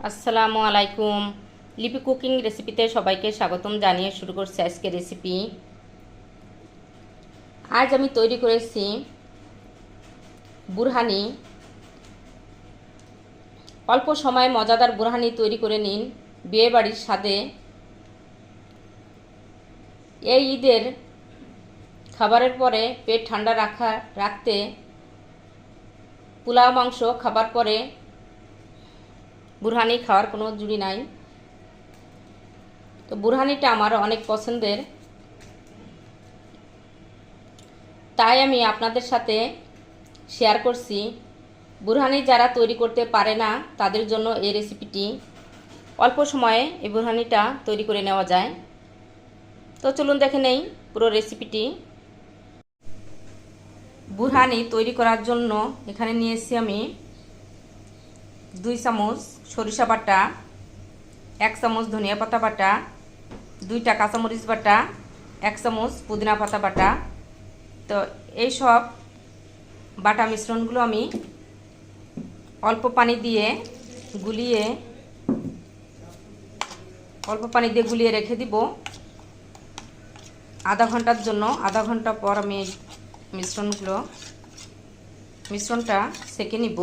আসসালামু আলাইকুম। লিপি কুকিং রেসিপিতে সবাইকে স্বাগতম জানিয়ে শুরু করছি আজকে রেসিপি। আজ আমি তৈরি করেছি বুরহানি। অল্প সময়ে মজাদার বুরহানি তৈরি করে নিন বিয়েবাড়ির স্বাদে। এই ঈদের খাবারের পরে পেট ঠান্ডা রাখতে পোলাও মাংস খাবার পরে বুরহানি খাওয়ার কোনো জুড়ি নাই। তো বুরহানিটা আমার অনেক পছন্দের, তাই আমি আপনাদের সাথে শেয়ার করছি। বুরহানি যারা তৈরি করতে পারে না তাদের জন্য এই রেসিপিটি। অল্প সময়ে এই বুরহানিটা তৈরি করে নেওয়া যায়। তো চলুন দেখে নেই পুরো রেসিপিটি। বুরহানি তৈরি করার জন্য এখানে নিয়েছি আমি 2 চামচ সরিষা বাটা, 1 চামচ ধনিয়া পাতা বাটা, 2টা কাঁচামরিচ বাটা, 1 চামচ পুদিনা পাতা বাটা। তো এই সব বাটা মিশ্রণগুলো আমি অল্প পানি দিয়ে গুলিয়ে রেখে দিব আধা ঘন্টার জন্য। আধা ঘন্টা পর আমি মিশ্রণটা সেঁকে নিব।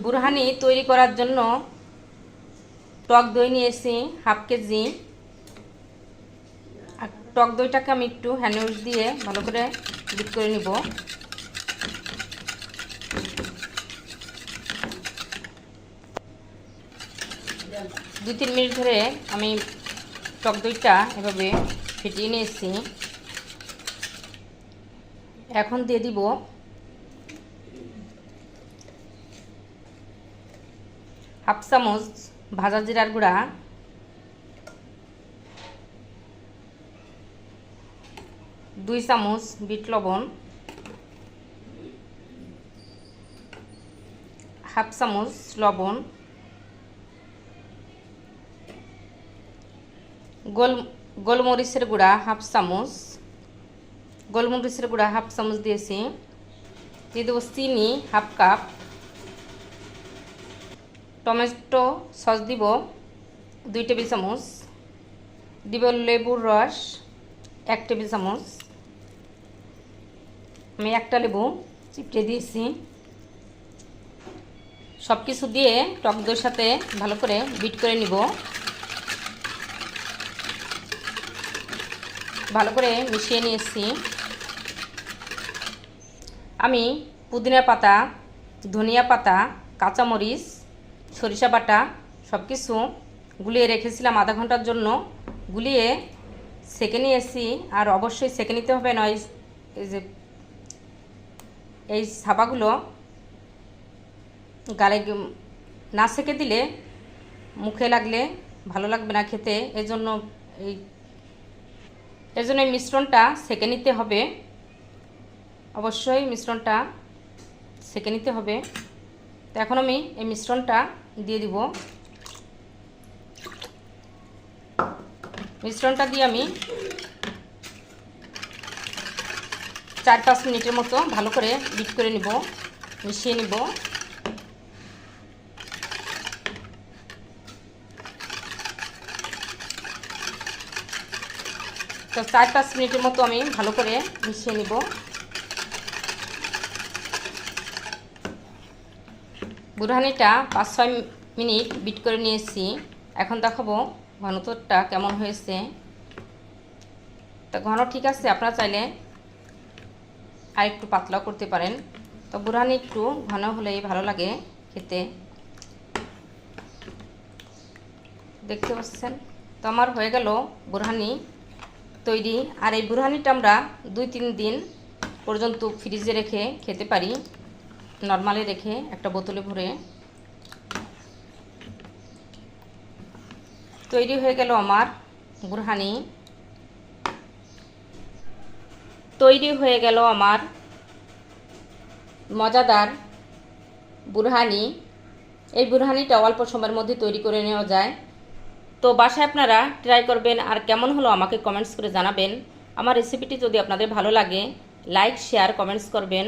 বুরহানি তৈরি করার জন্য টক দই নিয়েছি হাফ কেজি। আর টক দইটাকে আমি একটু হ্যান্ড উইচ দিয়ে ভালো করে বিট করে নিব। দুই 3 মিনিট ধরে আমি টক দইটা এভাবে ফেটিয়ে নিয়েছি। এখন দিয়ে দিব হাফ চামচ ভাজা জিরার গুঁড়া, 2 চামচ বিট লবণ, হাফ চামচ লবণ, গোলমরিচের গুঁড়া হাফ চামচ, দিয়েছি। দিয়ে দেবো চিনি হাফ কাপ, টমেটো সস দিব 2 টেবিল চামচ, দিব লেবুর রস 1 টেবিল চামচ। আমি একটা লেবু চিপড়ে দিয়েছি। সব কিছু দিয়ে টক দইয়ের সাথে ভালো করে বিট করে নিব। ভালো করে মিশিয়ে নিয়েছি। আমি পুদিনা পাতা, ধনিয়া পাতা, কাঁচামরিচ, সরিষা বাটা সব কিছু গুলিয়ে রেখেছিলাম আধা ঘন্টার জন্য। গুলিয়ে সেঁকে নিয়েছি। আর অবশ্যই সেঁকে নিতে হবে, নয় এই ছাপাগুলো গালে না সেঁকে দিলে মুখে লাগলে ভালো লাগবে না খেতে। এজন্য এই মিশ্রণটা সেঁকে নিতে হবে। অবশ্যই মিশ্রণটা সেঁকে নিতে হবে। তো এখন আমি এই মিশ্রণটা দিয়ে দিব। মিশ্রণটা দিয়ে আমি 4-5 মিনিটের মতো ভালো করে বিট করে নিব, মিশিয়ে নিব। তো 4-5 মিনিটের মতো আমি ভালো করে মিশিয়ে নিব। বুরহানিটা 5-6 মিনিট বিট করে নিয়েছি। এখন দেখাবো ঘনত্বটা কেমন হয়েছে। তা ঘন ঠিক আছে, আপনারা চাইলে আর একটু পাতলাও করতে পারেন। তো বুরহানি একটু ঘন হলেই ভালো লাগে খেতে। দেখতে পাচ্ছেন তো আমার হয়ে গেল বুরহানি তৈরি। আর এই বুরহানিটা আমরা 2-3 দিন পর্যন্ত ফ্রিজে রেখে খেতে পারি, নরমালি রেখে একটা বোতলে ভরে। তৈরি হয়ে গেল আমার বুরহানি। তৈরি হয়ে গেল আমার মজাদার বুরহানি। এই বুরহানিটা অল্প সময়ের মধ্যে তৈরি করে নেওয়া যায়। তো বাসায় আপনারা ট্রাই করবেন, আর কেমন হলো আমাকে কমেন্টস করে জানাবেন। আমার রেসিপিটি যদি আপনাদের ভালো লাগে লাইক, শেয়ার, কমেন্টস করবেন।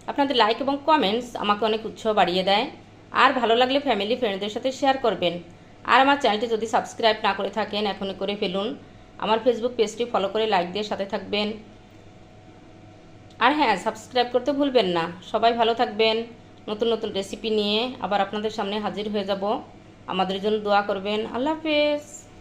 আপনাদের লাইক এবং কমেন্টস আমাকে অনেক উৎসাহ বাড়িয়ে দেয়। আর ভালো লাগলে ফ্যামিলি ফ্রেন্ডদের সাথে শেয়ার করবেন। আর আমার চ্যানেলটি যদি সাবস্ক্রাইব না করে থাকেন এখনই করে ফেলুন। আমার ফেসবুক পেজটি ফলো করে লাইক দিয়ে সাথে থাকবেন। আর হ্যাঁ, সাবস্ক্রাইব করতে ভুলবেন না। সবাই ভালো থাকবেন। নতুন নতুন রেসিপি নিয়ে আবার আপনাদের সামনে হাজির হয়ে যাব। আমাদের জন্য দোয়া করবেন। আল্লাহ হাফেজ।